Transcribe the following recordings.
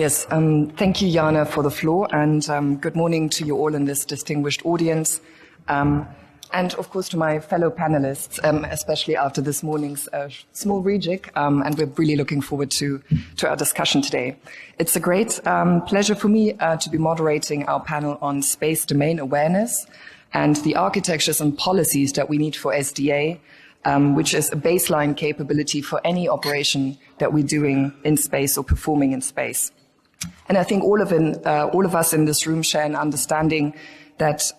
Yes, thank you, Jana, for the floor, and good morning to you all in this distinguished audience, and of course to my fellow panelists, especially after this morning's small rejig, and we're really looking forward to our discussion today. It's a great pleasure for me to be moderating our panel on space domain awareness and the architectures and policies that we need for SDA, which is a baseline capability for any operation that we're doing in space or performing in space. And I think all of us in this room share an understanding that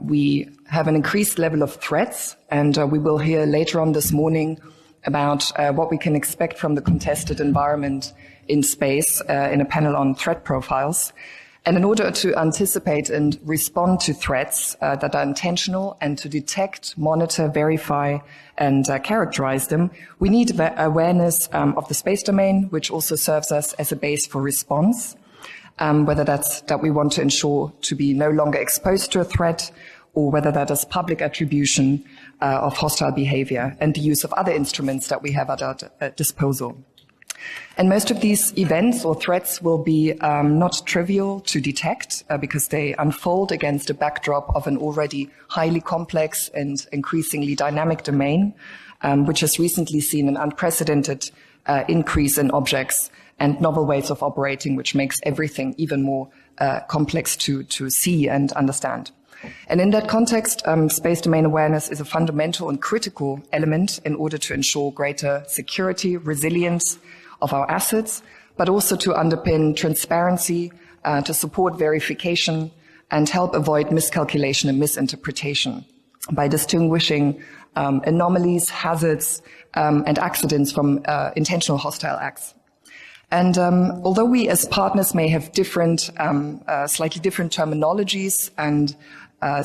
we have an increased level of threats, and we will hear later on this morning about what we can expect from the contested environment in space in a panel on threat profiles. And in order to anticipate and respond to threats that are intentional and to detect, monitor, verify, and characterize them, we need awareness of the space domain, which also serves us as a base for response, whether that's that we want to ensure to be no longer exposed to a threat, or whether that is public attribution of hostile behavior and the use of other instruments that we have at our disposal. And most of these events or threats will be not trivial to detect because they unfold against a backdrop of an already highly complex and increasingly dynamic domain, which has recently seen an unprecedented increase in objects and novel ways of operating, which makes everything even more complex to see and understand. And in that context, space domain awareness is a fundamental and critical element in order to ensure greater security, resilience of our assets, but also to underpin transparency, to support verification, and help avoid miscalculation and misinterpretation by distinguishing anomalies, hazards, and accidents from intentional hostile acts. And although we as partners may have different, slightly different terminologies and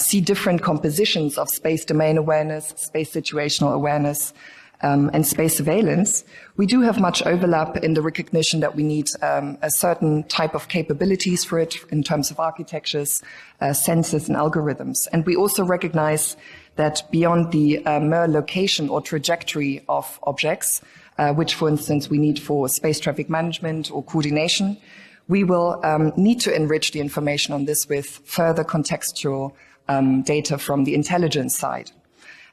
see different compositions of space domain awareness, space situational awareness, and space surveillance, we do have much overlap in the recognition that we need a certain type of capabilities for it in terms of architectures, sensors, and algorithms. And we also recognize that beyond the mere location or trajectory of objects, which, for instance, we need for space traffic management or coordination, we will need to enrich the information on this with further contextual data from the intelligence side.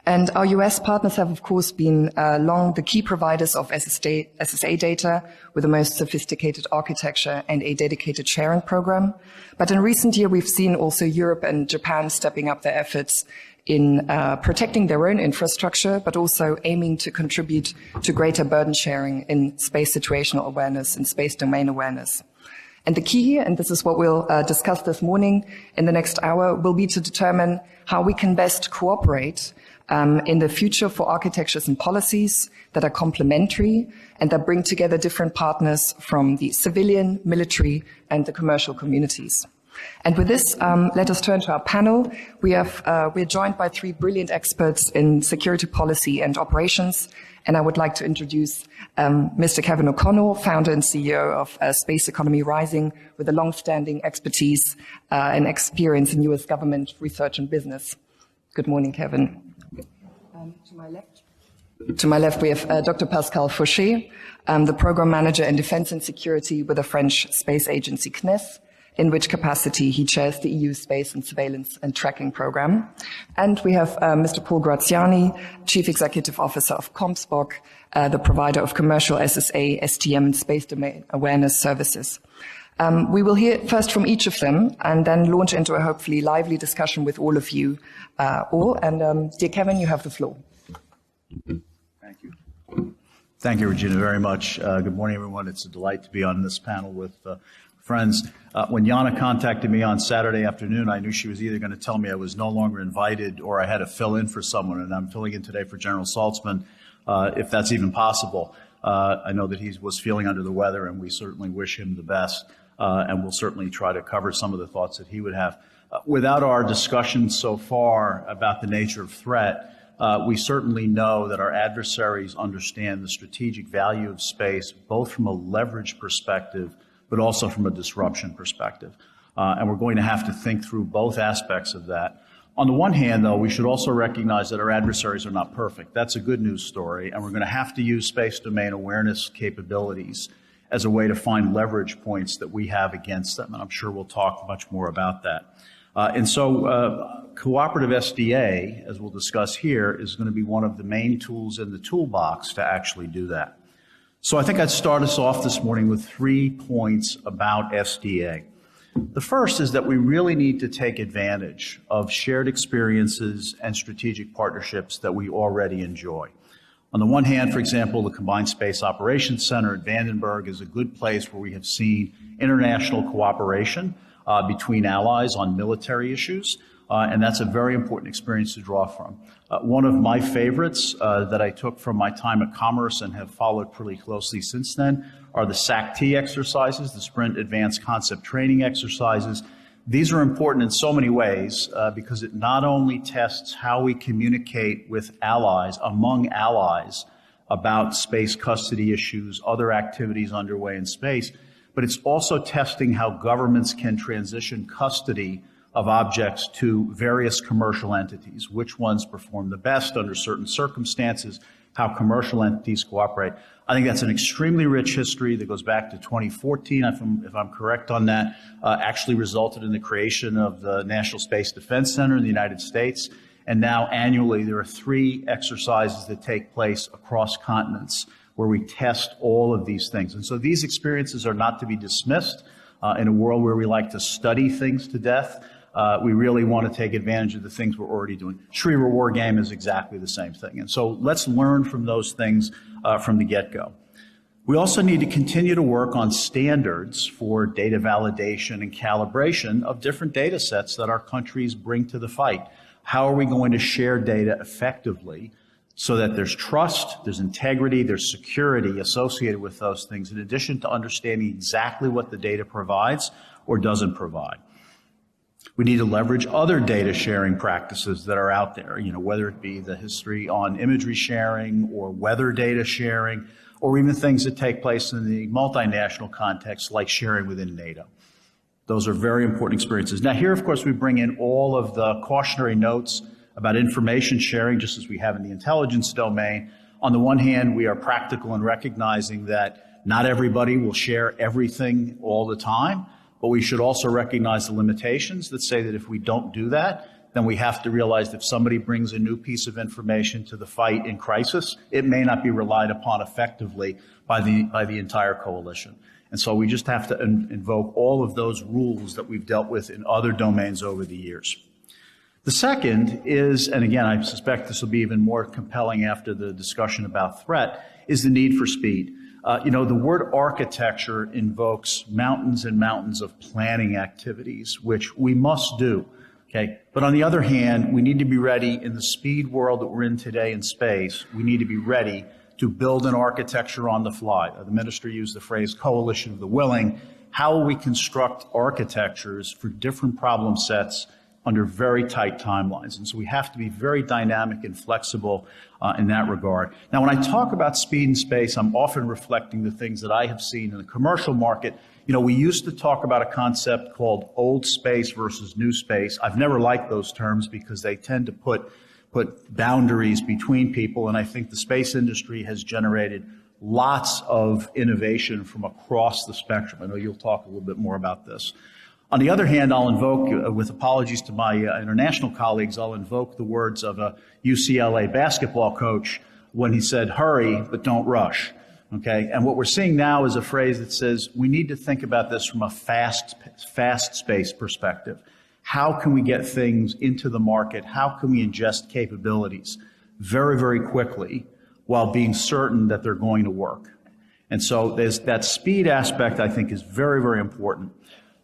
And our US partners have, of course, been long the key providers of SSA data with the most sophisticated architecture and a dedicated sharing program. But in recent years, we've seen also Europe and Japan stepping up their efforts in protecting their own infrastructure, but also aiming to contribute to greater burden sharing in space situational awareness and space domain awareness. And the key here, and this is what we'll discuss this morning in the next hour, will be to determine how we can best cooperate in the future for architectures and policies that are complementary and that bring together different partners from the civilian, military, and the commercial communities. And with this, let us turn to our panel. We're joined by three brilliant experts in security policy and operations. And I would like to introduce Mr. Kevin O'Connell, founder and CEO of Space Economy Rising, with a long-standing expertise and experience in US government research and business. Good morning, Kevin. To my left, we have Dr. Pascal Faucher, the program manager in defense and security with the French space agency CNES, in which capacity he chairs the EU Space and Surveillance and Tracking Program. And we have Mr. Paul Graziani, Chief Executive Officer of COMSPOC, the provider of commercial SSA, STM, and space domain awareness services. We will hear first from each of them and then launch into a hopefully lively discussion with all of you all. And dear Kevin, you have the floor. Thank you. Thank you, Regina, very much. Good morning, everyone. It's a delight to be on this panel with friends. When Jana contacted me on Saturday afternoon, I knew she was either going to tell me I was no longer invited or I had to fill in for someone, and I'm filling in today for General Saltzman, if that's even possible. I know that he was feeling under the weather, and we certainly wish him the best, and we'll certainly try to cover some of the thoughts that he would have. Without our discussion so far about the nature of threat, we certainly know that our adversaries understand the strategic value of space, both from a leverage perspective, but also from a disruption perspective. And we're going to have to think through both aspects of that. On the one hand, though, we should also recognize that our adversaries are not perfect. That's a good news story, and we're going to have to use space domain awareness capabilities as a way to find leverage points that we have against them. And I'm sure we'll talk much more about that. Cooperative SDA, as we'll discuss here, is going to be one of the main tools in the toolbox to actually do that. So I think I'd start us off this morning with 3 points about SDA. The first is that we really need to take advantage of shared experiences and strategic partnerships that we already enjoy. On the one hand, for example, the Combined Space Operations Center at Vandenberg is a good place where we have seen international cooperation between allies on military issues, and that's a very important experience to draw from. One of my favorites that I took from my time at Commerce and have followed pretty closely since then are the SAC-T exercises, the Sprint Advanced Concept Training exercises. These are important in so many ways because it not only tests how we communicate with allies, among allies, about space custody issues, other activities underway in space, but it's also testing how governments can transition custody of objects to various commercial entities, which ones perform the best under certain circumstances, how commercial entities cooperate. I think that's an extremely rich history that goes back to 2014, if I'm correct on that, actually resulted in the creation of the National Space Defense Center in the United States. And now annually there are 3 exercises that take place across continents where we test all of these things. And so these experiences are not to be dismissed. In a world where we like to study things to death, we really want to take advantage of the things we're already doing. Schriever War Game is exactly the same thing. And so let's learn from those things from the get-go. We also need to continue to work on standards for data validation and calibration of different data sets that our countries bring to the fight. How are we going to share data effectively so that there's trust, there's integrity, there's security associated with those things, in addition to understanding exactly what the data provides or doesn't provide. We need to leverage other data sharing practices that are out there, whether it be the history on imagery sharing or weather data sharing, or even things that take place in the multinational context like sharing within NATO. Those are very important experiences. Now here, of course, we bring in all of the cautionary notes about information sharing, just as we have in the intelligence domain. On the one hand, we are practical in recognizing that not everybody will share everything all the time, but we should also recognize the limitations that say that if we don't do that, then we have to realize that if somebody brings a new piece of information to the fight in crisis, it may not be relied upon effectively by the entire coalition. And so we just have to invoke all of those rules that we've dealt with in other domains over the years. The second is, and again, I suspect this will be even more compelling after the discussion about threat, is the need for speed. The word architecture invokes mountains and mountains of planning activities, which we must do, okay? But on the other hand, we need to be ready in the speed world that we're in today in space. We need to be ready to build an architecture on the fly. The minister used the phrase coalition of the willing. How will we construct architectures for different problem sets under very tight timelines? And so we have to be very dynamic and flexible in that regard. Now, when I talk about speed in space, I'm often reflecting the things that I have seen in the commercial market. We used to talk about a concept called old space versus new space. I've never liked those terms because they tend to put boundaries between people, and I think the space industry has generated lots of innovation from across the spectrum. I know you'll talk a little bit more about this. On the other hand, I'll invoke, with apologies to my international colleagues, I'll invoke the words of a UCLA basketball coach when he said, hurry, but don't rush. Okay? And what we're seeing now is a phrase that says we need to think about this from a fast space perspective. How can we get things into the market? How can we ingest capabilities very, very quickly while being certain that they're going to work? And so there's that speed aspect, I think, is very, very important.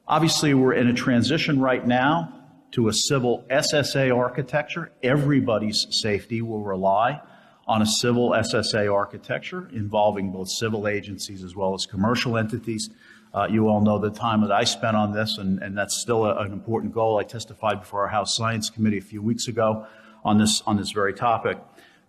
Obviously, we're in a transition right now to a civil SSA architecture. Everybody's safety will rely on a civil SSA architecture involving both civil agencies as well as commercial entities. You all know the time that I spent on this, and that's still an important goal. I testified before our House Science Committee a few weeks ago on this very topic.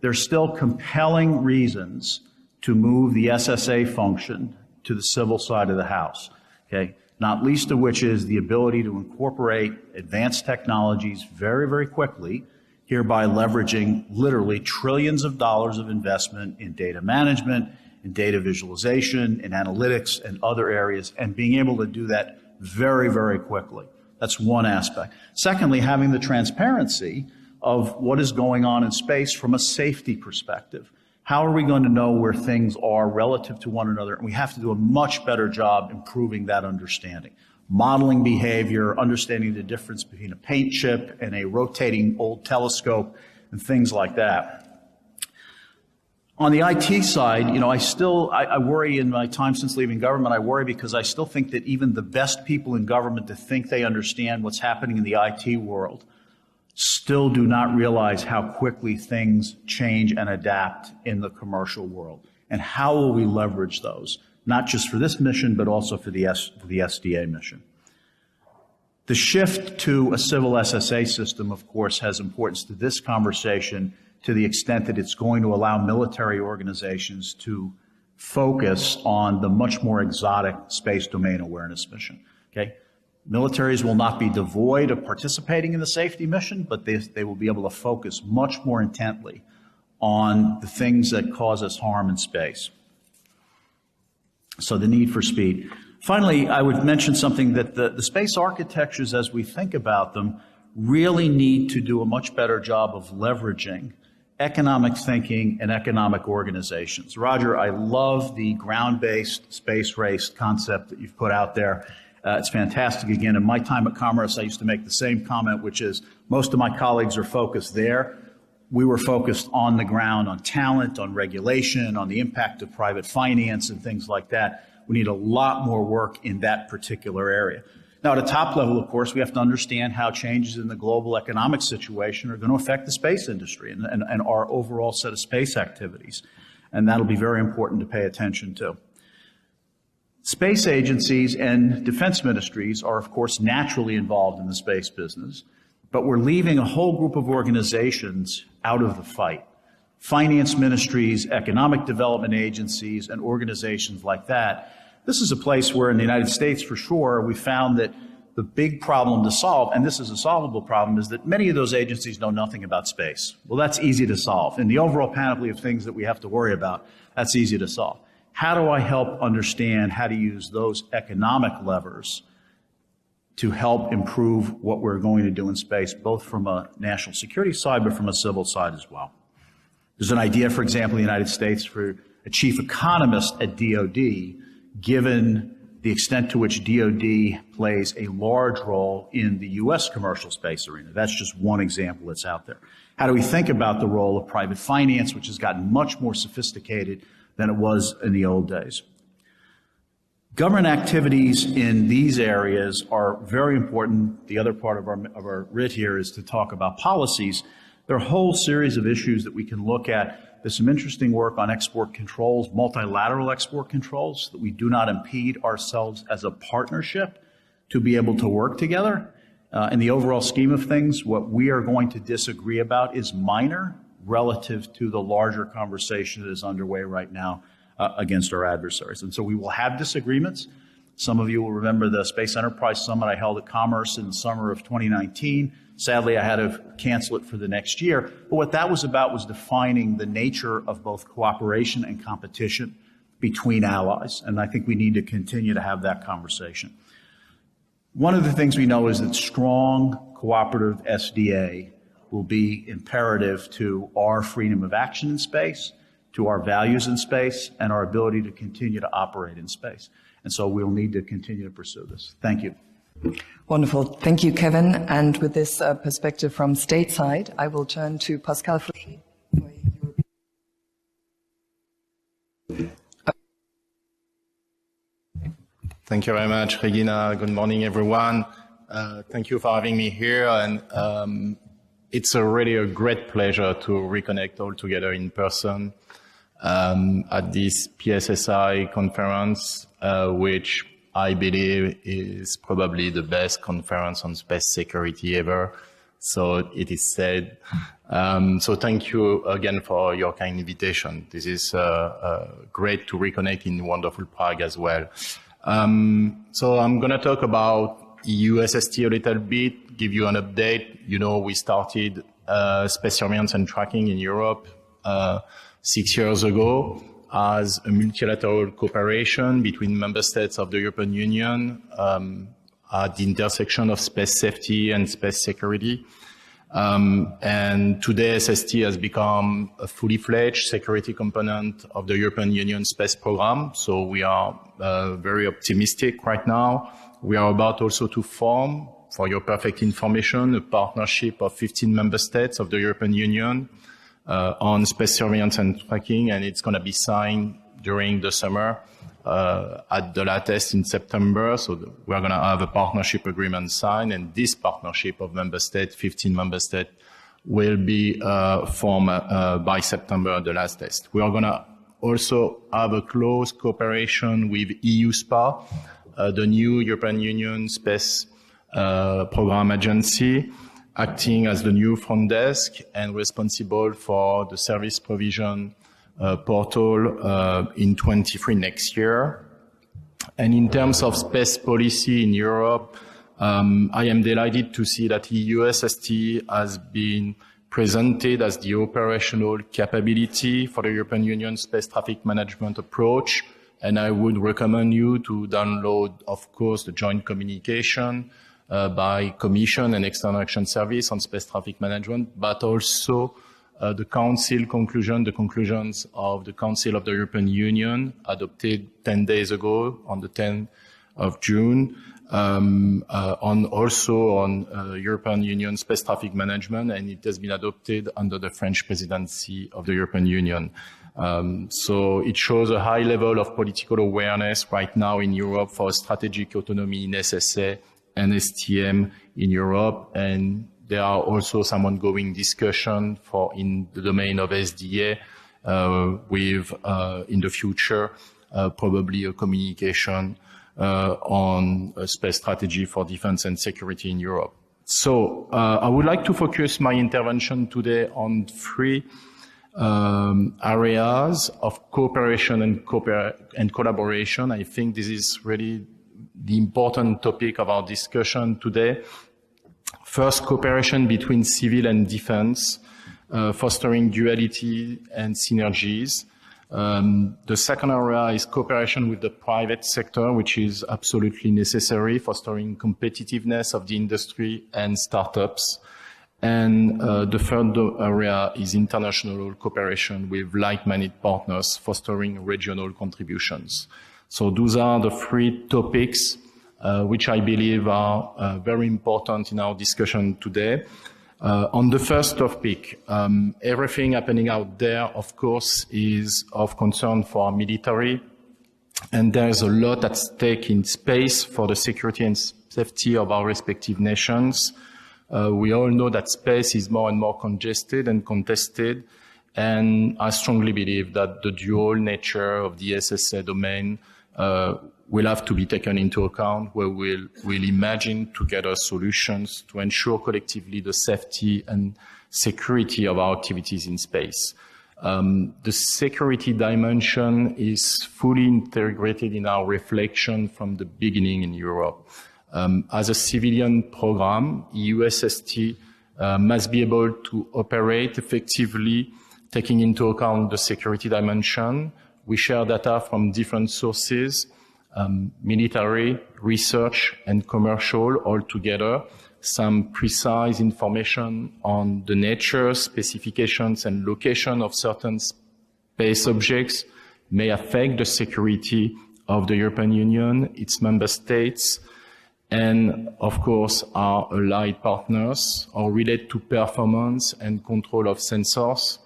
There's still compelling reasons to move the SSA function to the civil side of the House, okay? Not least of which is the ability to incorporate advanced technologies very, very quickly, hereby leveraging literally trillions of dollars of investment in data management, in data visualization, in analytics, and other areas, and being able to do that very, very quickly. That's one aspect. Secondly, having the transparency of what is going on in space from a safety perspective. How are we going to know where things are relative to one another? And we have to do a much better job improving that understanding. Modeling behavior, understanding the difference between a paint chip and a rotating old telescope, and things like that. On the IT side, you know, I worry in my time since leaving government, I worry because I still think that even the best people in government that think they understand what's happening in the IT world still do not realize how quickly things change and adapt in the commercial world. And how will we leverage those, not just for this mission, but also for the SDA mission? The shift to a civil SSA system, of course, has importance to this conversation to the extent that it's going to allow military organizations to focus on the much more exotic space domain awareness mission. Okay? Militaries will not be devoid of participating in the safety mission, but they will be able to focus much more intently on the things that cause us harm in space. So the need for speed. Finally, I would mention something that the space architectures, as we think about them, really need to do a much better job of leveraging economic thinking and economic organizations. Roger, I love the ground-based space race concept that you've put out there. It's fantastic. Again, in my time at Commerce, I used to make the same comment, which is most of my colleagues are focused there. We were focused on the ground, on talent, on regulation, on the impact of private finance and things like that. We need a lot more work in that particular area. Now, at a top level, of course, we have to understand how changes in the global economic situation are going to affect the space industry and our overall set of space activities. And that'll be very important to pay attention to. Space agencies and defense ministries are, of course, naturally involved in the space business, but we're leaving a whole group of organizations out of the fight. Finance ministries, economic development agencies, and organizations like that. This is a place where in the United States, for sure, we found that the big problem to solve, and this is a solvable problem, is that many of those agencies know nothing about space. Well, that's easy to solve. In the overall panoply of things that we have to worry about, that's easy to solve. How do I help understand how to use those economic levers to help improve what we're going to do in space, both from a national security side, but from a civil side as well? There's an idea, for example, in the United States for a chief economist at DOD, given the extent to which DOD plays a large role in the U.S. commercial space arena. That's just one example that's out there. How do we think about the role of private finance, which has gotten much more sophisticated than it was in the old days? Government activities in these areas are very important. The other part of our writ here is to talk about policies. There are a whole series of issues that we can look at. There's some interesting work on export controls, multilateral export controls, that we do not impede ourselves as a partnership to be able to work together. In the overall scheme of things, what we are going to disagree about is minor relative to the larger conversation that is underway right now against our adversaries. And so we will have disagreements. Some of you will remember the Space Enterprise Summit I held at Commerce in the summer of 2019. Sadly, I had to cancel it for the next year. But what that was about was defining the nature of both cooperation and competition between allies. And I think we need to continue to have that conversation. One of the things we know is that strong cooperative SDA will be imperative to our freedom of action in space, to our values in space, and our ability to continue to operate in space. And so we'll need to continue to pursue this. Thank you. Wonderful. Thank you, Kevin. And with this perspective from stateside, I will turn to Pascal Faucher. Thank you very much, Regina. Good morning, everyone. Thank you for having me here. And it's really a great pleasure to reconnect all together in person at this PSSI conference, which I believe is probably the best conference on space security ever. So it is said. So thank you again for your kind invitation. This is great to reconnect in wonderful Prague as well. So I'm going to talk about EUSST a little bit, give you an update. You know, we started space surveillance and tracking in Europe 6 years ago as a multilateral cooperation between member states of the European Union at the intersection of space safety and space security. And today SST has become a fully fledged security component of the European Union space program. So we are very optimistic right now. We are about also to form, for your perfect information, a partnership of 15 member states of the European Union on space surveillance and tracking, and it's going to be signed during the summer at the latest in September. So we're going to have a partnership agreement signed, and this partnership of member states, 15 member states, will be formed by September at the latest. We are going to also have a close cooperation with EUSPA, the new European Union Space Program Agency, acting as the new front desk and responsible for the service provision portal in 23 next year. And in terms of space policy in Europe, I am delighted to see that EUSST has been presented as the operational capability for the European Union space traffic management approach. And I would recommend you to download, of course, the joint communication by Commission and External Action Service on space traffic management, but also the Council conclusion, the conclusions of the Council of the European Union adopted 10 days ago on the 10th of June, also on European Union space traffic management, and it has been adopted under the French presidency of the European Union. So it shows a high level of political awareness right now in Europe for strategic autonomy in SSA and STM in Europe, and there are also some ongoing discussion in the domain of SDA with, in the future, probably a communication on a space strategy for defense and security in Europe. So I would like to focus my intervention today on three areas of cooperation and collaboration. I think this is really the important topic of our discussion today. First, cooperation between civil and defense, fostering duality and synergies. The second area is cooperation with the private sector, which is absolutely necessary, fostering competitiveness of the industry and startups. And the third area is international cooperation with like-minded partners, fostering regional contributions. So those are the three topics which I believe are very important in our discussion today. On the first topic, everything happening out there, of course, is of concern for our military, and there's a lot at stake in space for the security and safety of our respective nations. We all know that space is more and more congested and contested, and I strongly believe that the dual nature of the SSA domain will have to be taken into account, where we'll imagine together solutions to ensure collectively the safety and security of our activities in space. The security dimension is fully integrated in our reflection from the beginning in Europe. As a civilian program, EUSST must be able to operate effectively, taking into account the security dimension. We share data from different sources, military, research, and commercial all together. Some precise information on the nature, specifications, and location of certain space objects may affect the security of the European Union, its member states, and of course our allied partners, or relate to performance and control of sensors.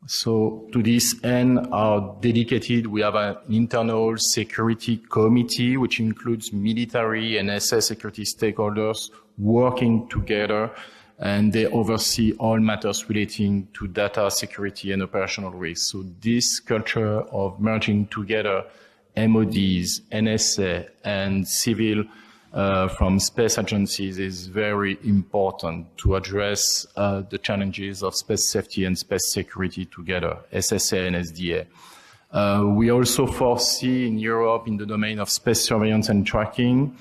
So to this end, we have an internal security committee, which includes military and SS security stakeholders working together, and they oversee all matters relating to data security and operational risk. So this culture of merging together MODs, NSA, and civil from space agencies is very important to address the challenges of space safety and space security together, SSA and SDA. We also foresee in Europe, in the domain of space surveillance and tracking,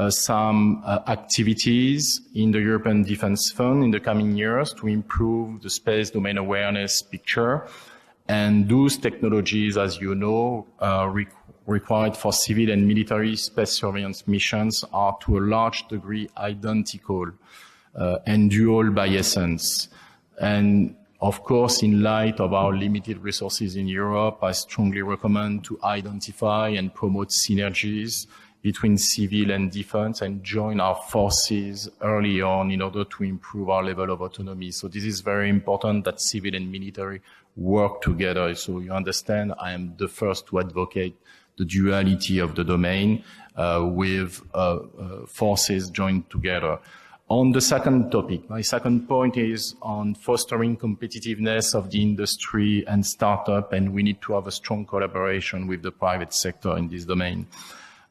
some activities in the European Defence Fund in the coming years to improve the space domain awareness picture. And those technologies, as you know, required for civil and military space surveillance missions are to a large degree identical and dual by essence. And of course, in light of our limited resources in Europe, I strongly recommend to identify and promote synergies between civil and defense and join our forces early on in order to improve our level of autonomy. So this is very important that civil and military work together. So you understand, I am the first to advocate the duality of the domain with forces joined together. On the second topic, my second point is on fostering competitiveness of the industry and startup, and we need to have a strong collaboration with the private sector in this domain.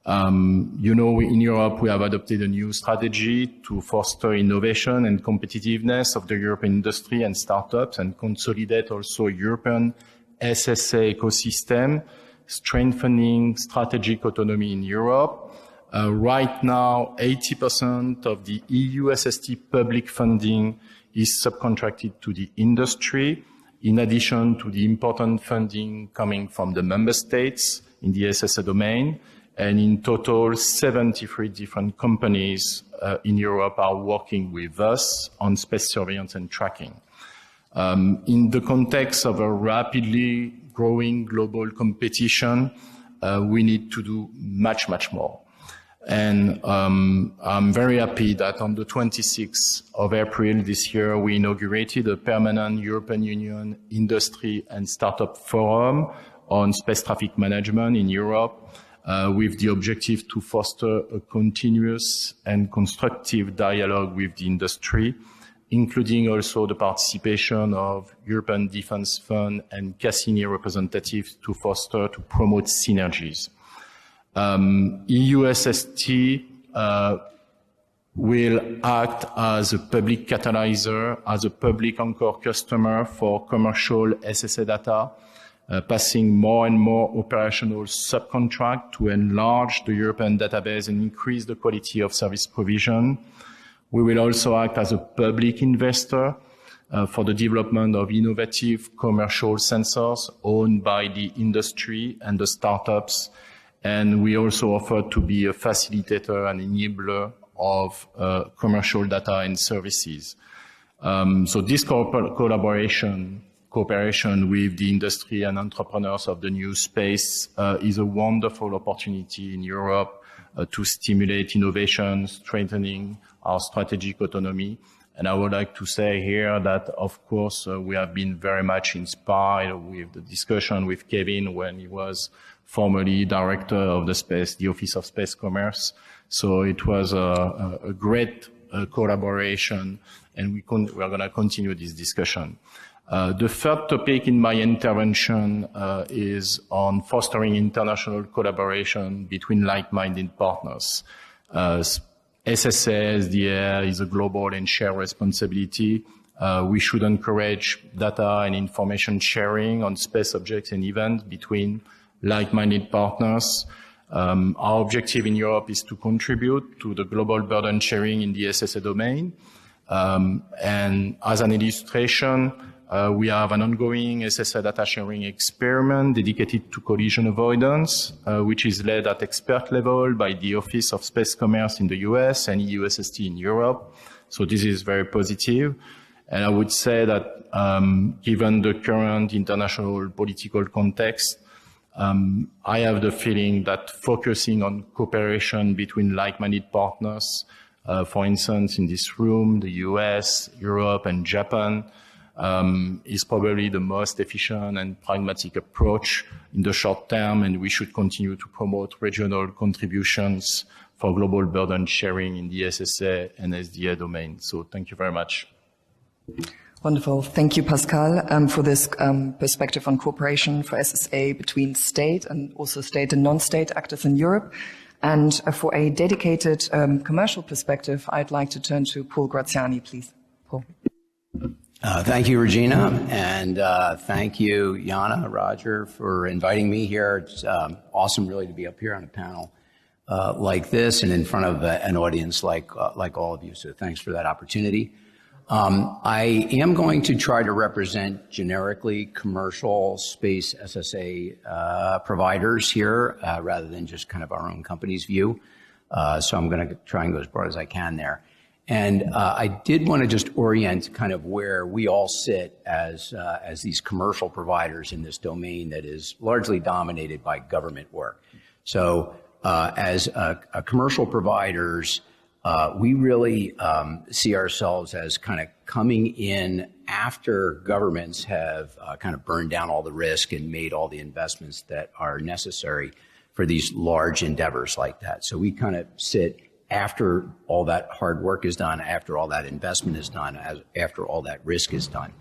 You know, in Europe, we have adopted a new strategy to foster innovation and competitiveness of the European industry and startups and consolidate also European SSA ecosystem, strengthening strategic autonomy in Europe. Right now, 80% of the EU SST public funding is subcontracted to the industry, in addition to the important funding coming from the member states in the SSA domain. And in total, 73 different companies in Europe are working with us on space surveillance and tracking. In the context of a rapidly growing global competition, we need to do much, much more. And I'm very happy that on the 26th of April this year, we inaugurated a permanent European Union Industry and Startup Forum on space traffic management in Europe, with the objective to foster a continuous and constructive dialogue with the industry, including also the participation of European Defence Fund and Cassini representatives to promote synergies. EU SST will act as a public catalyzer, as a public anchor customer for commercial SSA data, passing more and more operational subcontract to enlarge the European database and increase the quality of service provision. We will also act as a public investor for the development of innovative commercial sensors owned by the industry and the startups. And we also offer to be a facilitator and enabler of commercial data and services. So this cooperation with the industry and entrepreneurs of the new space is a wonderful opportunity in Europe to stimulate innovation, strengthening our strategic autonomy. And I would like to say here that, of course, we have been very much inspired with the discussion with Kevin when he was formerly director of the Office of Space Commerce. So it was a great collaboration, and we are going to continue this discussion. The third topic in my intervention is on fostering international collaboration between like-minded partners. SSA, SDA is a global and shared responsibility. We should encourage data and information sharing on space objects and events between like-minded partners. Our objective in Europe is to contribute to the global burden sharing in the SSA domain. And as an illustration, we have an ongoing SSA data sharing experiment dedicated to collision avoidance, which is led at expert level by the Office of Space Commerce in the US and EU SST in Europe. So this is very positive. And I would say that given the current international political context, I have the feeling that focusing on cooperation between like-minded partners, for instance, in this room, the US, Europe, and Japan, is probably the most efficient and pragmatic approach in the short term, and we should continue to promote regional contributions for global burden sharing in the SSA and SDA domain. So thank you very much. Wonderful. Thank you, Pascal, for this perspective on cooperation for SSA between state and also state and non-state actors in Europe. And for a dedicated commercial perspective, I'd like to turn to Paul Graziani, please. Paul. Thank you, Regina, and thank you, Jana, Roger, for inviting me here. It's awesome, really, to be up here on a panel like this and in front of an audience like all of you. So thanks for that opportunity. I am going to try to represent generically commercial space SSA providers here rather than just kind of our own company's view. So I'm going to try and go as broad as I can there. And I did want to just orient kind of where we all sit as these commercial providers in this domain that is largely dominated by government work. So as commercial providers, we really see ourselves as kind of coming in after governments have kind of burned down all the risk and made all the investments that are necessary for these large endeavors like that. So we kind of sit after all that hard work is done, after all that investment is done, after all that risk is done.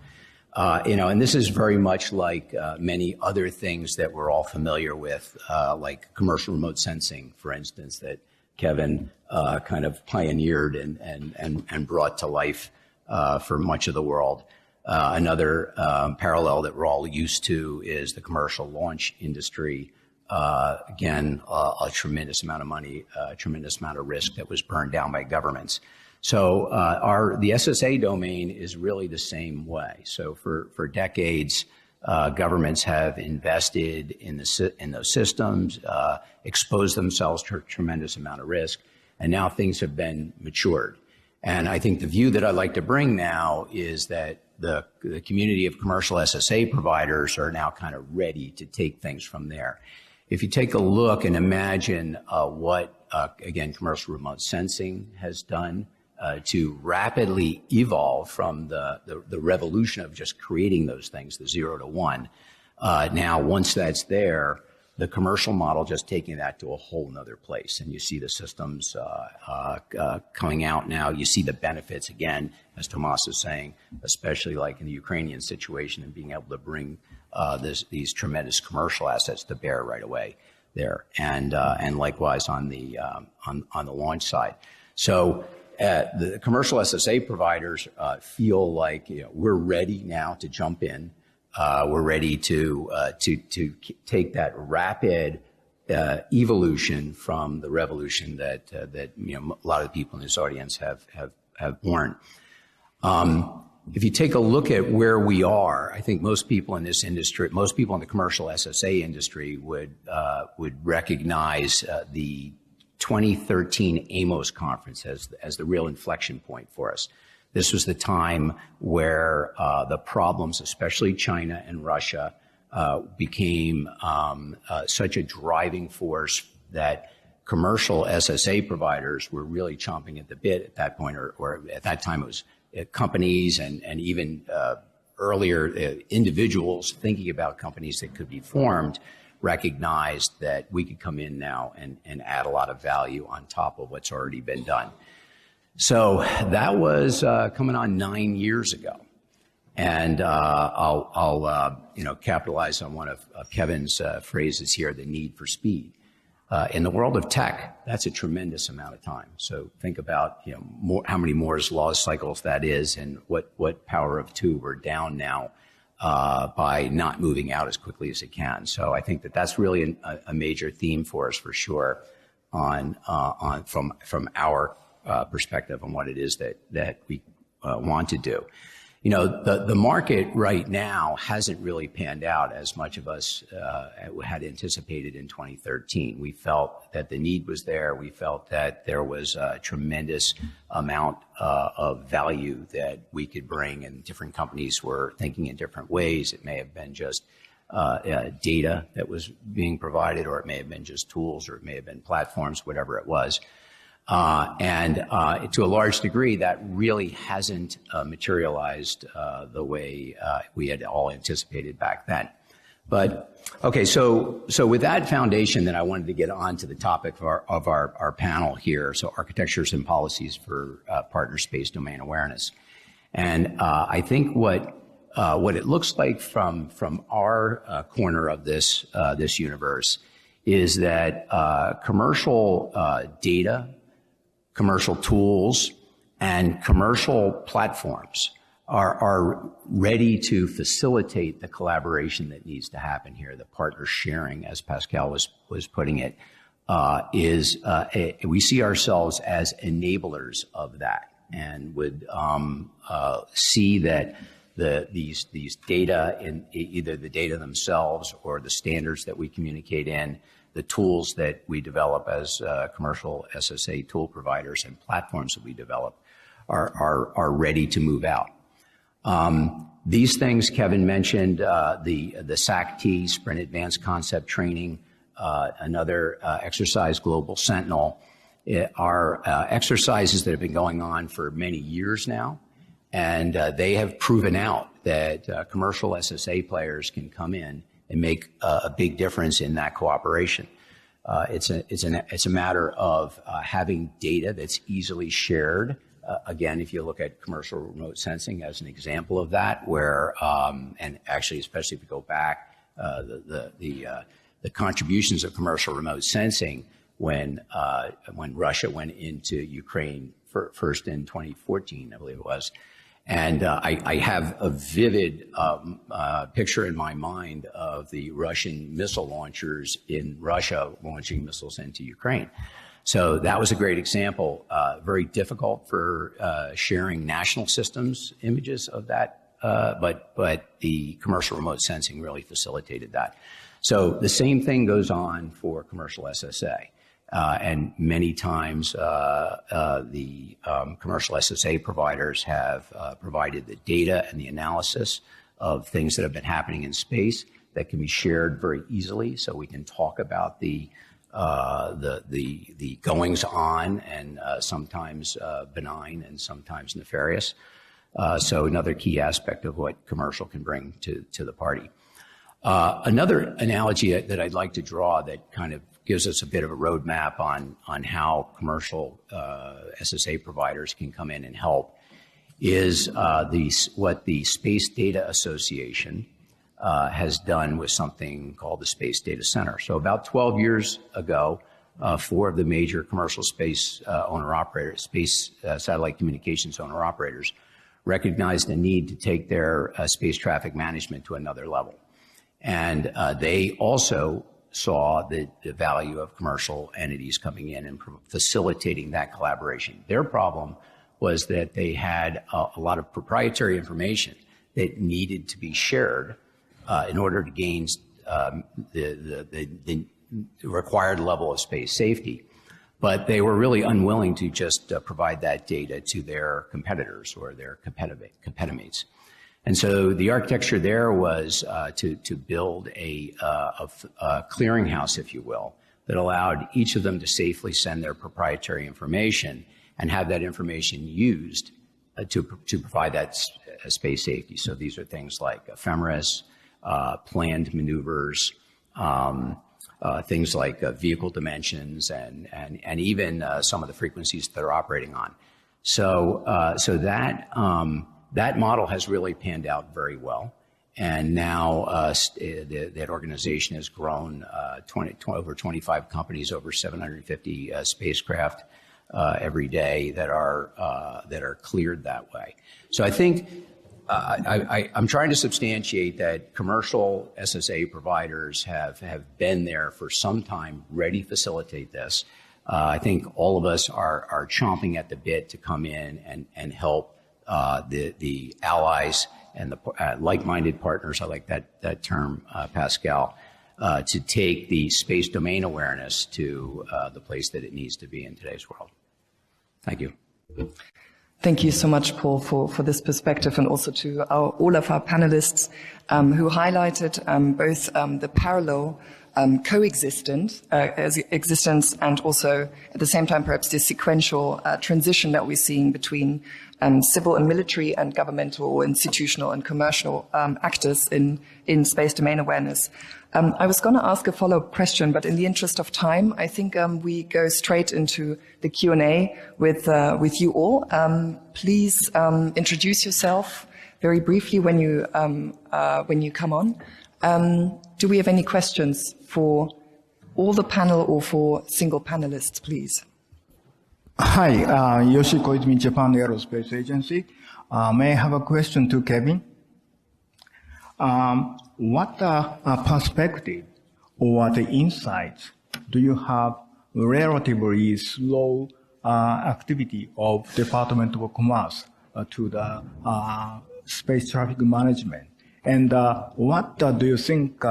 And this is very much like many other things that we're all familiar with, like commercial remote sensing, for instance, that Kevin kind of pioneered and brought to life for much of the world. Another parallel that we're all used to is the commercial launch industry. Again, a tremendous amount of money, a tremendous amount of risk that was burned down by governments. So the SSA domain is really the same way. So for decades, governments have invested in those systems, exposed themselves to a tremendous amount of risk, and now things have been matured. And I think the view that I'd like to bring now is that the community of commercial SSA providers are now kind of ready to take things from there. If you take a look and imagine what, again, commercial remote sensing has done to rapidly evolve from the revolution of just creating those things, the 0 to 1. Now, once that's there, the commercial model just taking that to a whole nother place. And you see the systems coming out now. You see the benefits, again, as Tomas is saying, especially like in the Ukrainian situation and being able to bring these tremendous commercial assets to bear right away there. And likewise on the launch side. So the commercial SSA providers feel like we're ready now to jump in. We're ready to take that rapid evolution from the revolution that a lot of the people in this audience have borne. If you take a look at where we are, I think most people in this industry, most people in the commercial SSA industry would recognize the 2013 AMOS conference as the real inflection point for us. This was the time where the problems, especially China and Russia, became such a driving force that commercial SSA providers were really chomping at the bit at that point, or at that time it was companies and even earlier individuals thinking about companies that could be formed recognized that we could come in now and add a lot of value on top of what's already been done. So that was coming on 9 years ago. And I'll capitalize on one of Kevin's phrases here, the need for speed. In the world of tech, that's a tremendous amount of time. So think about how many Moore's law cycles that is, and what power of 2 we're down now by not moving out as quickly as it can. So I think that's really a major theme for us, for sure, from our perspective on what it is that we want to do. The market right now hasn't really panned out as much of us had anticipated in 2013. We felt that the need was there. We felt that there was a tremendous amount of value that we could bring, and different companies were thinking in different ways. It may have been just data that was being provided, or it may have been just tools, or it may have been platforms, whatever it was. And to a large degree, that really hasn't materialized the way we had all anticipated back then. But okay, so with that foundation, then I wanted to get on to the topic of our panel here. So architectures and policies for partner space domain awareness. And I think what it looks like from our corner of this universe is that commercial data, commercial tools, and commercial platforms are ready to facilitate the collaboration that needs to happen here, the partner sharing, as Pascal was putting it, we see ourselves as enablers of that, and would see that these data, in either the data themselves or the standards that we communicate in, the tools that we develop as commercial SSA tool providers and platforms that we develop are ready to move out. These things Kevin mentioned, the SAC-T, Sprint Advanced Concept Training, another exercise, Global Sentinel, are exercises that have been going on for many years now, and they have proven out that commercial SSA players can come in and make a big difference in that cooperation. It's a matter of having data that's easily shared. Again, if you look at commercial remote sensing as an example of that, where and actually, especially if you go back, the contributions of commercial remote sensing when Russia went into Ukraine first in 2014, I believe it was. And I have a vivid picture in my mind of the Russian missile launchers in Russia launching missiles into Ukraine. So that was a great example. Very difficult for sharing national systems images of that, but the commercial remote sensing really facilitated that. So the same thing goes on for commercial SSA. And many times the commercial SSA providers have provided the data and the analysis of things that have been happening in space that can be shared very easily, so we can talk about the goings on, and sometimes benign and sometimes nefarious. So another key aspect of what commercial can bring to the party. Another analogy that I'd like to draw that kind of gives us a bit of a roadmap on how commercial SSA providers can come in and help is what the Space Data Association has done with something called the Space Data Center. So about 12 years ago, 4 of the major commercial space owner-operators, space satellite communications owner-operators, recognized the need to take their space traffic management to another level. And they also saw the value of commercial entities coming in and facilitating that collaboration. Their problem was that they had a lot of proprietary information that needed to be shared in order to gain the required level of space safety. But they were really unwilling to just provide that data to their competitors or their competimates. And so the architecture there was to build a clearinghouse, if you will, that allowed each of them to safely send their proprietary information and have that information used to provide that space safety. So these are things like ephemeris, planned maneuvers, things like vehicle dimensions, and even some of the frequencies that they're operating on. So that model has really panned out very well, and now that organization has grown over 25 companies, over 750 spacecraft every day that are cleared that way. So I think I'm trying to substantiate that commercial SSA providers have been there for some time, ready to facilitate this. I think all of us are chomping at the bit to come in and help the allies and the like-minded partners, I like that term, Pascal, to take the space domain awareness to the place that it needs to be in today's world. Thank you. Thank you so much, Paul, for this perspective, and also to all of our panelists who highlighted both the parallel coexistence and also at the same time perhaps the sequential transition that we're seeing between civil and military and governmental or institutional and commercial actors in space domain awareness. I was going to ask a follow-up question, but in the interest of time, I think we go straight into the Q&A with you all. Please introduce yourself very briefly when you come on. Do we have any questions for all the panel or for single panelists, please? Hi, Yoshi Koizumi, Japan Aerospace Agency. May I have a question to Kevin? What perspective or the insights do you have relatively slow activity of Department of Commerce to the space traffic management. And what do you think,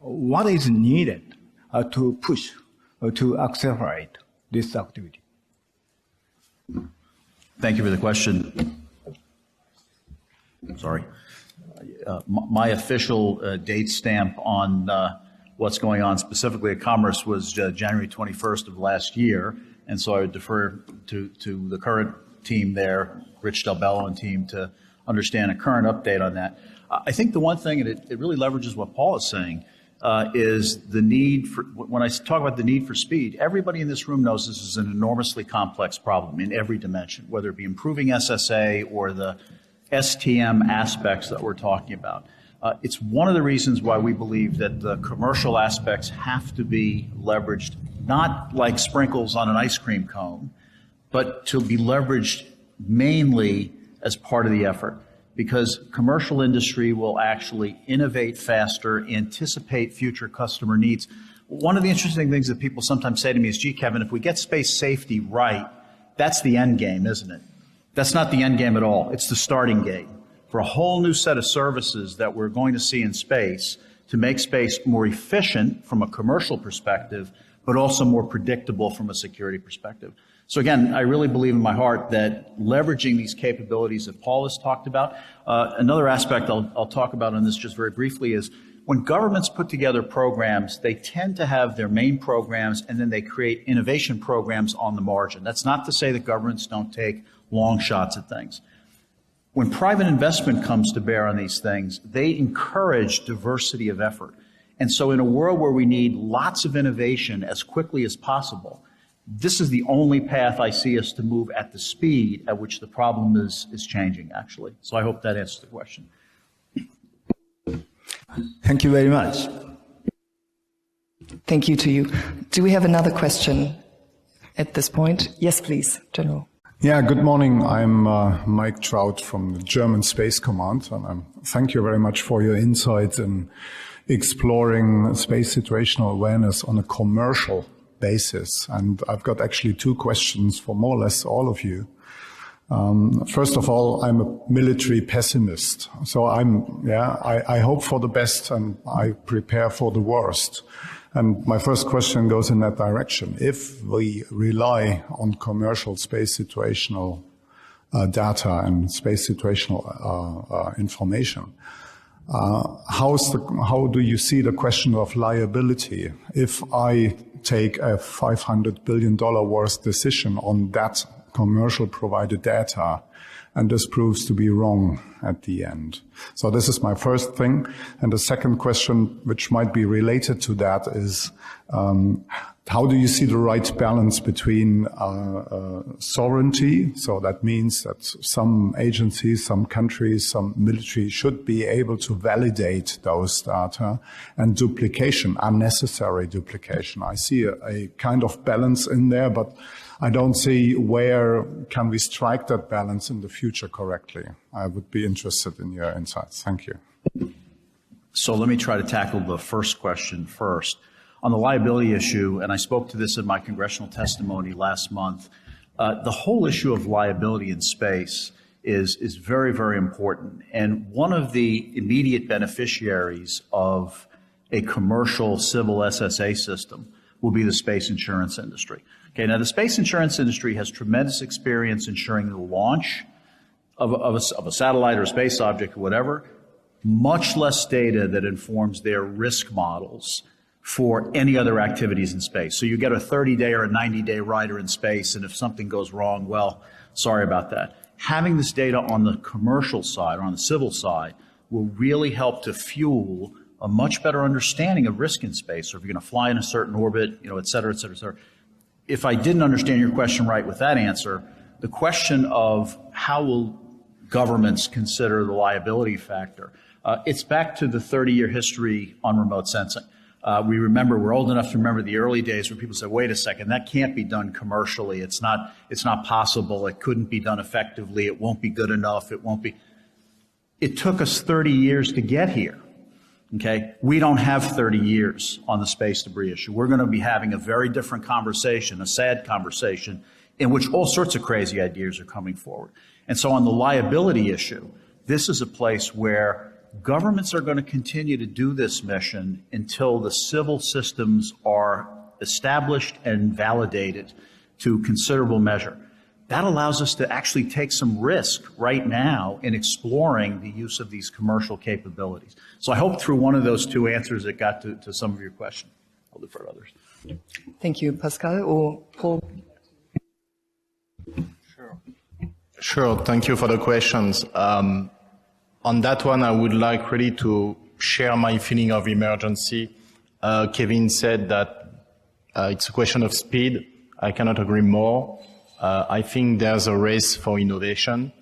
what is needed to push to accelerate this activity? Thank you for the question. Sorry. My official date stamp on what's going on specifically at Commerce was January 21st of last year, and so I would defer to the current team there, Rich Del Bello and team, to understand a current update on that. I think the one thing, and it really leverages what Paul is saying, is the need for, when I talk about the need for speed, everybody in this room knows this is an enormously complex problem in every dimension, whether it be improving SSA or the STM aspects that we're talking about. It's one of the reasons why we believe that the commercial aspects have to be leveraged, not like sprinkles on an ice cream cone, but to be leveraged mainly as part of the effort. Because commercial industry will actually innovate faster, anticipate future customer needs. One of the interesting things that people sometimes say to me is, gee, Kevin, if we get space safety right, that's the end game, isn't it? That's not the end game at all. It's the starting gate for a whole new set of services that we're going to see in space to make space more efficient from a commercial perspective, but also more predictable from a security perspective. So again, I really believe in my heart that leveraging these capabilities that Paul has talked about. Another aspect I'll talk about on this just very briefly is when governments put together programs, they tend to have their main programs and then they create innovation programs on the margin. That's not to say that governments don't take long shots at things. When private investment comes to bear on these things, they encourage diversity of effort. And so in a world where we need lots of innovation as quickly as possible, this is the only path I see us to move at the speed at which the problem is changing, actually. So I hope that answers the question. Thank you very much. Thank you to you. Do we have another question at this point? Yes, please, General. Yeah, good morning. I'm Mike Trout from the German Space Command, and thank you very much for your insights in exploring space situational awareness on a commercial basis. And I've got actually two questions for more or less all of you. First of all, I'm a military pessimist. So I hope for the best and I prepare for the worst. And my first question goes in that direction. If we rely on commercial space situational data and space situational information, how do you see the question of liability? If I take a $500 billion worth decision on that commercial provided data, and this proves to be wrong at the end. So this is my first thing. And the second question, which might be related to that, is how do you see the right balance between sovereignty? So that means that some agencies, some countries, some military should be able to validate those data, and duplication, unnecessary duplication. I see a kind of balance in there, but I don't see where can we strike that balance in the future correctly. I would be interested in your insights. Thank you. So let me try to tackle the first question first. On the liability issue, and I spoke to this in my congressional testimony last month, the whole issue of liability in space is very, very important. And one of the immediate beneficiaries of a commercial civil SSA system will be the space insurance industry. Okay, now the space insurance industry has tremendous experience ensuring the launch of a satellite or a space object or whatever, much less data that informs their risk models for any other activities in space. So you get a 30-day or a 90-day rider in space, and if something goes wrong, well, sorry about that. Having this data on the commercial side or on the civil side will really help to fuel a much better understanding of risk in space. So if you're going to fly in a certain orbit, et cetera, et cetera, et cetera. If I didn't understand your question right with that answer, the question of how will governments consider the liability factor, it's back to the 30-year history on remote sensing. We're old enough to remember the early days where people said, wait a second, that can't be done commercially. It's not possible. It couldn't be done effectively. It won't be good enough. It took us 30 years to get here. Okay? We don't have 30 years on the space debris issue. We're going to be having a very different conversation, a sad conversation, in which all sorts of crazy ideas are coming forward. And so on the liability issue, this is a place where governments are going to continue to do this mission until the civil systems are established and validated to considerable measure. That allows us to actually take some risk right now in exploring the use of these commercial capabilities. So I hope through one of those two answers it got to some of your question. I'll defer to others. Thank you, Pascal. Or Paul? Sure. Thank you for the questions. On that one, I would like really to share my feeling of emergency. Kevin said that it's a question of speed. I cannot agree more. I think there's a race for innovation,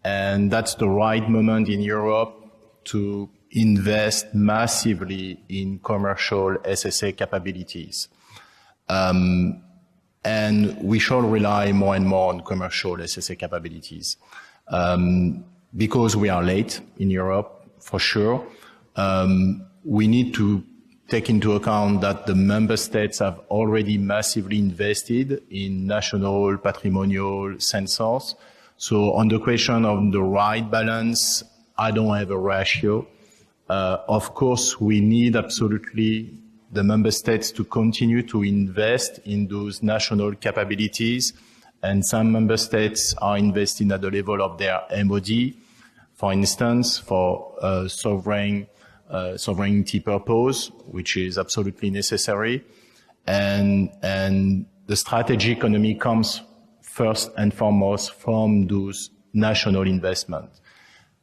and that's the right moment in Europe to invest massively in commercial SSA capabilities. And we shall rely more and more on commercial SSA capabilities. Because we are late in Europe, for sure, we need to take into account that the member states have already massively invested in national patrimonial sensors. So on the question of the right balance, I don't have a ratio. Of course, we need absolutely the member states to continue to invest in those national capabilities. And some member states are investing at the level of their MOD, for instance, for sovereignty purpose, which is absolutely necessary. And the strategy economy comes first and foremost from those national investments.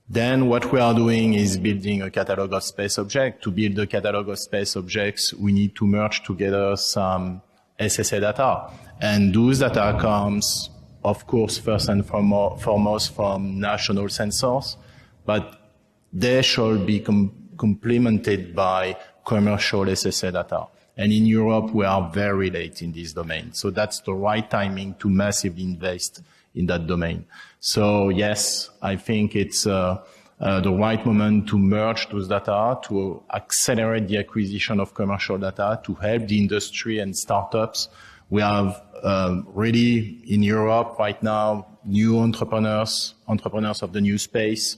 Then what we are doing is building a catalog of space objects. To build a catalog of space objects, we need to merge together some SSA data. And those data comes, of course, first and foremost from national sensors, but they shall be complemented by commercial SSA data. And in Europe, we are very late in this domain. So that's the right timing to massively invest in that domain. So yes, I think it's the right moment to merge those data, to accelerate the acquisition of commercial data, to help the industry and startups. We have really in Europe right now new entrepreneurs of the new space.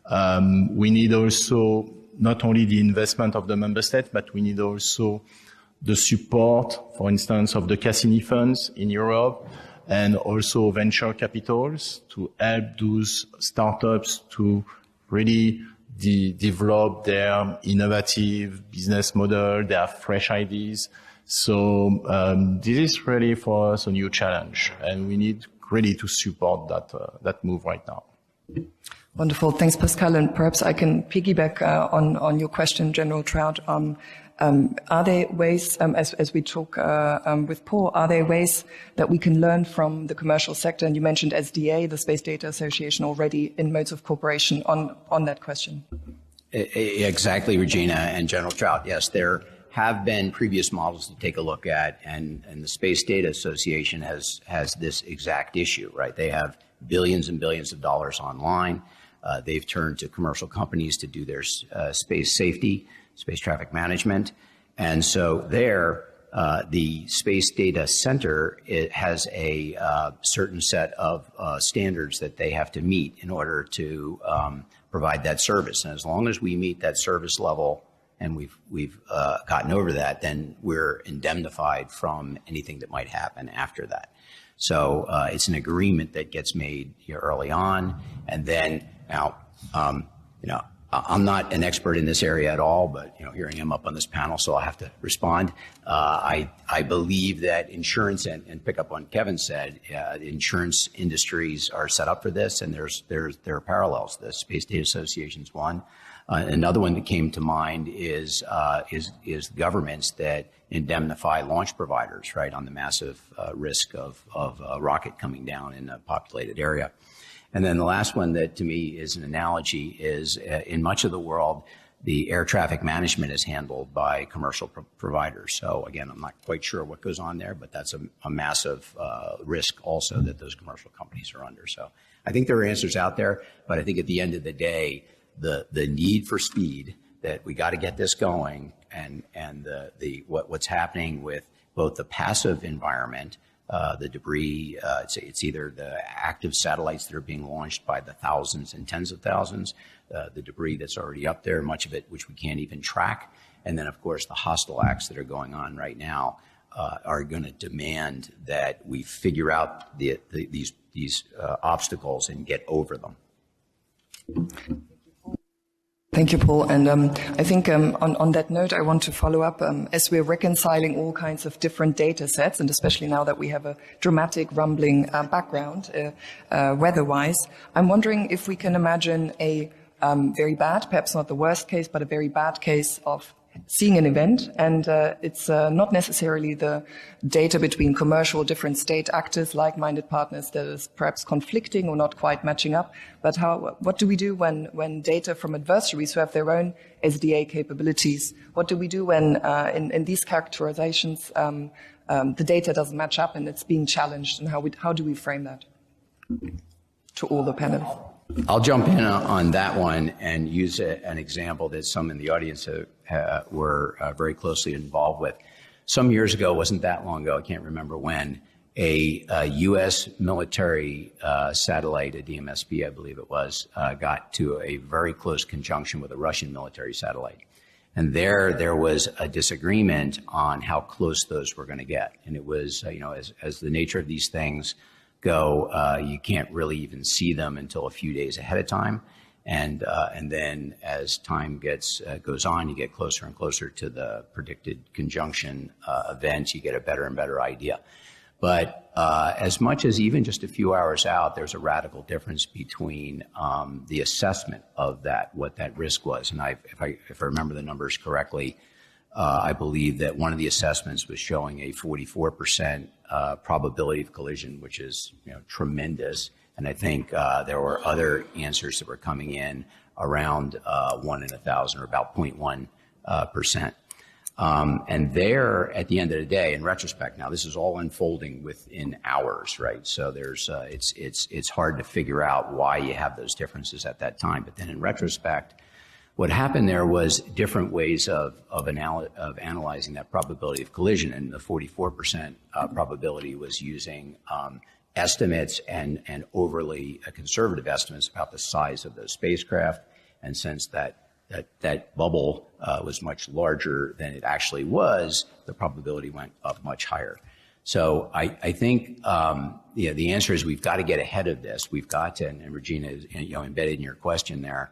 We need also not only the investment of the member states, but we need also the support, for instance, of the Cassini funds in Europe, and also venture capitals to help those startups to really develop their innovative business model, their fresh ideas. So this is really for us a new challenge, and we need really to support that move right now. Wonderful. Thanks, Pascal. And perhaps I can piggyback on your question, General Trout. Are there ways, as we talk with Paul, are there ways that we can learn from the commercial sector? And you mentioned SDA, the Space Data Association, already in modes of cooperation on that question. Exactly, Regina and General Trout. Yes, there have been previous models to take a look at, and the Space Data Association has this exact issue, right? They have billions and billions of dollars online. They've turned to commercial companies to do their space safety, space traffic management. And so there, the Space Data Center, it has a certain set of standards that they have to meet in order to provide that service. And as long as we meet that service level and we've gotten over that, then we're indemnified from anything that might happen after that. So it's an agreement that gets made here early on, and then now, I'm not an expert in this area at all, but here I am up on this panel, so I have to respond. I believe that insurance, and pick up on Kevin said, insurance industries are set up for this, and there are parallels. The Space Data Association's one. Another one that came to mind is governments that indemnify launch providers, right, on the massive risk of a rocket coming down in a populated area. And then the last one that to me is an analogy is in much of the world, the air traffic management is handled by commercial providers. So again, I'm not quite sure what goes on there, but that's a massive risk also that those commercial companies are under. So I think there are answers out there, but I think at the end of the day, the need for speed that we got to get this going, and what's happening with both the passive environment, the debris, it's either the active satellites that are being launched by the thousands and tens of thousands, the debris that's already up there, much of it which we can't even track, and then of course the hostile acts that are going on right now are going to demand that we figure out these obstacles and get over them. Thank you, Paul. And I think on that note, I want to follow up as we're reconciling all kinds of different data sets, and especially now that we have a dramatic rumbling background weather-wise, I'm wondering if we can imagine a very bad, perhaps not the worst case, but a very bad case of seeing an event, and it's not necessarily the data between commercial, different state actors, like-minded partners that is perhaps conflicting or not quite matching up, but what do we do when data from adversaries who have their own SDA capabilities, what do we do when in these characterizations the data doesn't match up and it's being challenged, and how do we frame that to all the panelists? I'll jump in on that one and use an example that some in the audience were very closely involved with. Some years ago, wasn't that long ago, I can't remember when, a U.S. military satellite, a DMSB, I believe it was, got to a very close conjunction with a Russian military satellite. And there was a disagreement on how close those were going to get. And it was, as the nature of these things go, you can't really even see them until a few days ahead of time, and then as time goes on, you get closer and closer to the predicted conjunction event. You get a better and better idea. But as much as even just a few hours out, there's a radical difference between the assessment of what that risk was. And if I remember the numbers correctly, I believe that one of the assessments was showing a 44% probability of collision, which is tremendous. And I think there were other answers that were coming in around 1 in 1,000, or about 0.1%. And there, at the end of the day, in retrospect, now this is all unfolding within hours, right? So there's it's hard to figure out why you have those differences at that time. But then in retrospect, what happened there was different ways of analyzing that probability of collision, and the 44% probability was using estimates and overly conservative estimates about the size of those spacecraft. And since that bubble was much larger than it actually was, the probability went up much higher. So I think the answer is we've got to get ahead of this. We've got to, and Regina is embedded in your question there.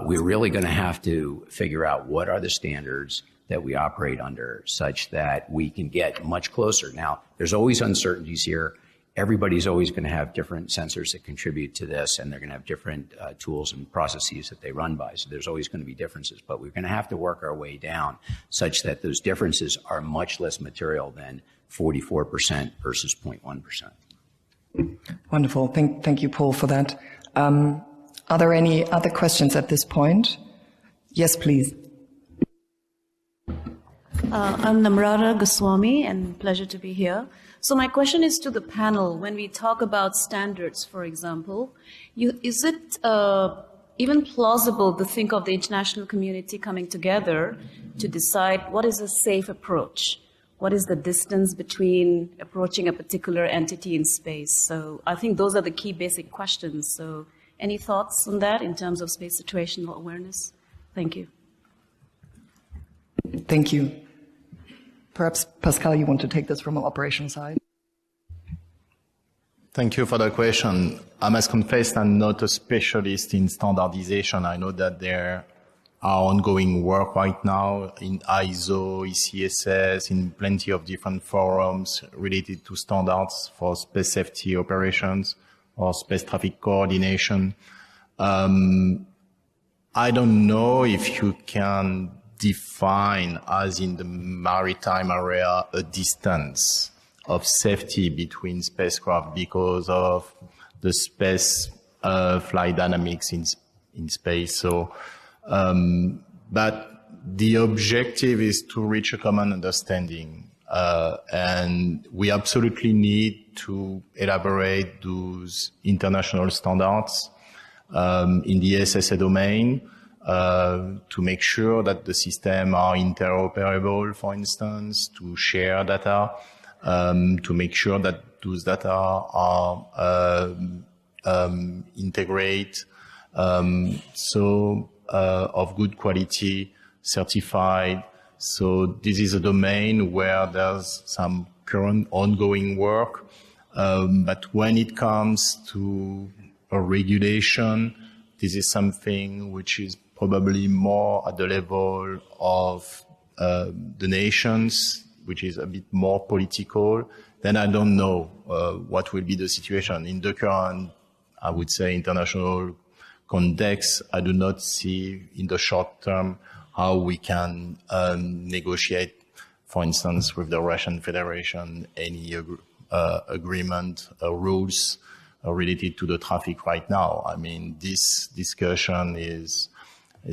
We're really going to have to figure out what are the standards that we operate under, such that we can get much closer. Now, there's always uncertainties here. Everybody's always going to have different sensors that contribute to this, and they're going to have different tools and processes that they run by. So there's always going to be differences, but we're going to have to work our way down such that those differences are much less material than 44% versus 0.1%. Wonderful. Thank you, Paul, for that. Are there any other questions at this point? Yes, please. I'm Namrata Goswami, and pleasure to be here. So my question is to the panel. When we talk about standards, for example, is it even plausible to think of the international community coming together to decide what is a safe approach? What is the distance between approaching a particular entity in space? So I think those are the key basic questions. So any thoughts on that in terms of space situational awareness? Thank you. Thank you. Perhaps, Pascal, you want to take this from an operational side? Thank you for the question. I must confess I'm not a specialist in standardization. I know that there are ongoing work right now in ISO, ECSS, in plenty of different forums related to standards for space safety operations or space traffic coordination. I don't know if you can define, as in the maritime area, a distance of safety between spacecraft because of the space flight dynamics in space. So, but the objective is to reach a common understanding, and we absolutely need to elaborate those international standards in the SSA domain. to make sure that the systems are interoperable, for instance, to share data, to make sure that those data are integrate, of good quality, certified. So this is a domain where there's some current ongoing work. But when it comes to a regulation, this is something which is probably more at the level of the nations, which is a bit more political. Then I don't know what will be the situation. In the current, I would say, international context, I do not see in the short term how we can negotiate, for instance, with the Russian Federation, any agreement, rules related to the traffic right now. I mean, this discussion is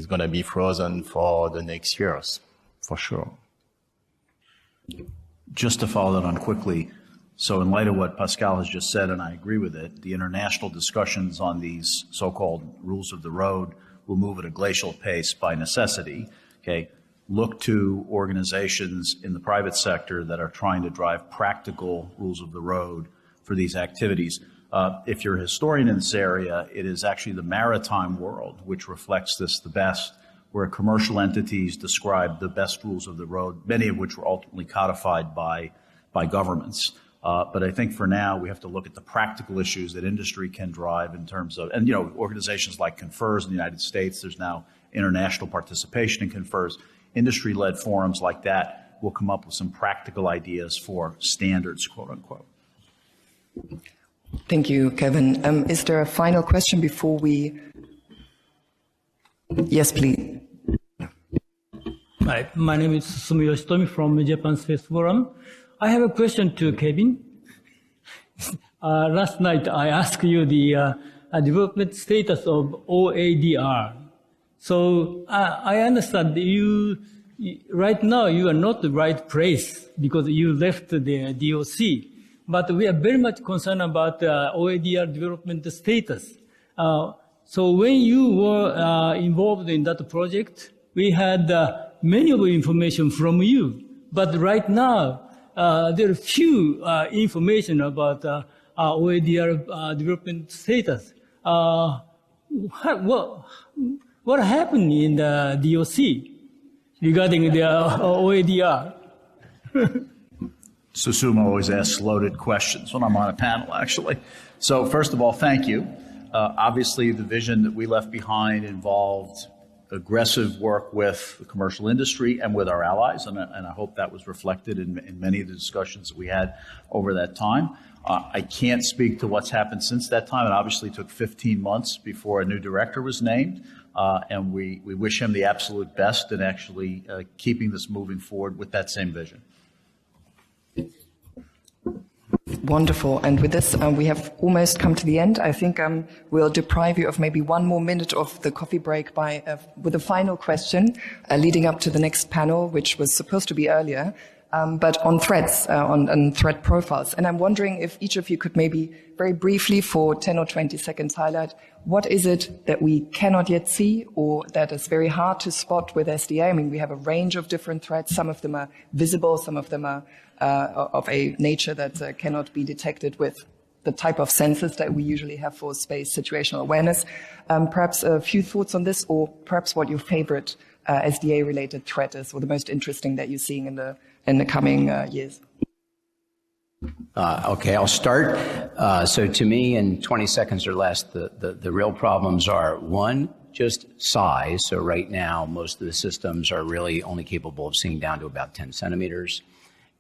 going to be frozen for the next years, for sure. Just to follow that on quickly, so in light of what Pascal has just said, and I agree with it, the international discussions on these so-called rules of the road will move at a glacial pace by necessity. Okay, look to organizations in the private sector that are trying to drive practical rules of the road for these activities. If you're a historian in this area, it is actually the maritime world which reflects this the best, where commercial entities describe the best rules of the road, many of which were ultimately codified by governments. But I think for now, we have to look at the practical issues that industry can drive in terms of, and organizations like CONFERS in the United States, there's now international participation in CONFERS. Industry-led forums like that will come up with some practical ideas for standards, quote unquote. Thank you, Kevin. Is there a final question before we? Yes, please. Hi, my name is Susumu Yoshitomi from Japan Space Forum. I have a question to Kevin. Last night I asked you the development status of OADR. So I understand you right now you are not the right place because you left the DOC. But we are very much concerned about OADR development status. So when you were involved in that project, we had many of the information from you. But right now, there are few information about OADR development status. What happened in the DOC regarding the OADR? Susumu always asks loaded questions when I'm on a panel, actually. So first of all, thank you. Obviously, the vision that we left behind involved aggressive work with the commercial industry and with our allies, and I hope that was reflected in many of the discussions that we had over that time. I can't speak to what's happened since that time. It obviously took 15 months before a new director was named, and we wish him the absolute best in actually keeping this moving forward with that same vision. Wonderful. And with this, we have almost come to the end. I think we'll deprive you of maybe one more minute of the coffee break with a final question leading up to the next panel, which was supposed to be earlier, but on threats, on threat profiles. And I'm wondering if each of you could maybe very briefly for 10 or 20 seconds highlight what is it that we cannot yet see or that is very hard to spot with SDA. I mean, we have a range of different threats. Some of them are visible, some of them are of a nature that cannot be detected with the type of sensors that we usually have for space situational awareness. Perhaps a few thoughts on this, or perhaps what your favorite SDA-related threat is, or the most interesting that you're seeing in the coming years. Okay, I'll start. So to me, in 20 seconds or less, the real problems are, one, just size. So right now, most of the systems are really only capable of seeing down to about 10 centimeters.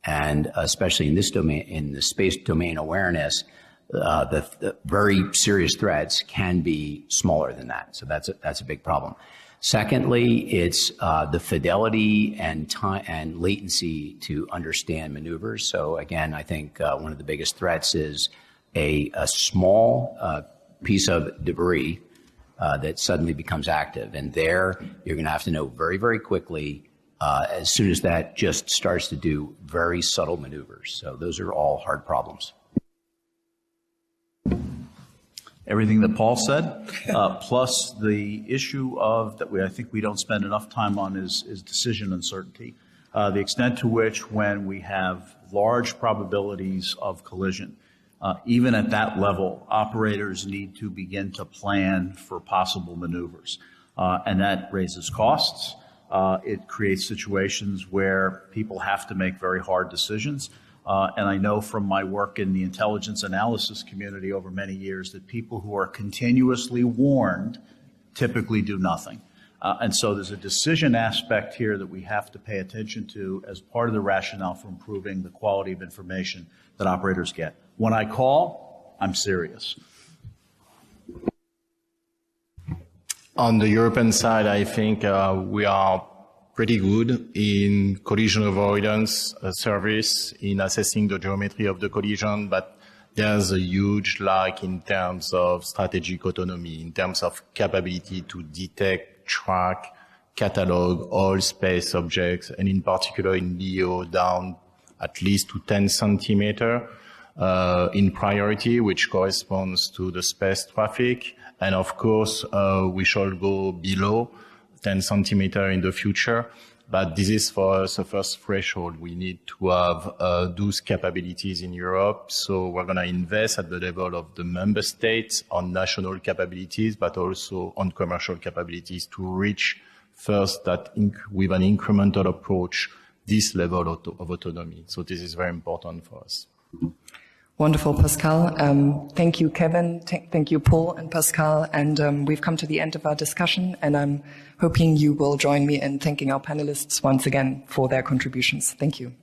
And especially in this domain, in the space domain awareness, the very serious threats can be smaller than that. So that's a big problem. Secondly, it's the fidelity and time and latency to understand maneuvers. So again, I think one of the biggest threats is a small piece of debris that suddenly becomes active. And there, you're going to have to know very, very quickly as soon as that just starts to do very subtle maneuvers. So those are all hard problems. everything that Paul said, plus the issue of that I think we don't spend enough time on is decision uncertainty. The extent to which when we have large probabilities of collision, even at that level, operators need to begin to plan for possible maneuvers. And that raises costs. It creates situations where people have to make very hard decisions. And I know from my work in the intelligence analysis community over many years that people who are continuously warned typically do nothing. And so there's a decision aspect here that we have to pay attention to as part of the rationale for improving the quality of information that operators get. When I call, I'm serious. On the European side, I think we are pretty good in collision avoidance service, in assessing the geometry of the collision, but there's a huge lack in terms of strategic autonomy, in terms of capability to detect, track, catalog all space objects, and in particular in LEO down at least to 10 centimeter in priority, which corresponds to the space traffic. And of course, we shall go below 10 centimeter in the future. But this is for us a first threshold. We need to have those capabilities in Europe. So we're going to invest at the level of the member states on national capabilities, but also on commercial capabilities to reach first that with an incremental approach, this level of autonomy. So this is very important for us. Wonderful, Pascal. Thank you, Kevin. Thank you, Paul and Pascal. And we've come to the end of our discussion, and I'm hoping you will join me in thanking our panelists once again for their contributions. Thank you.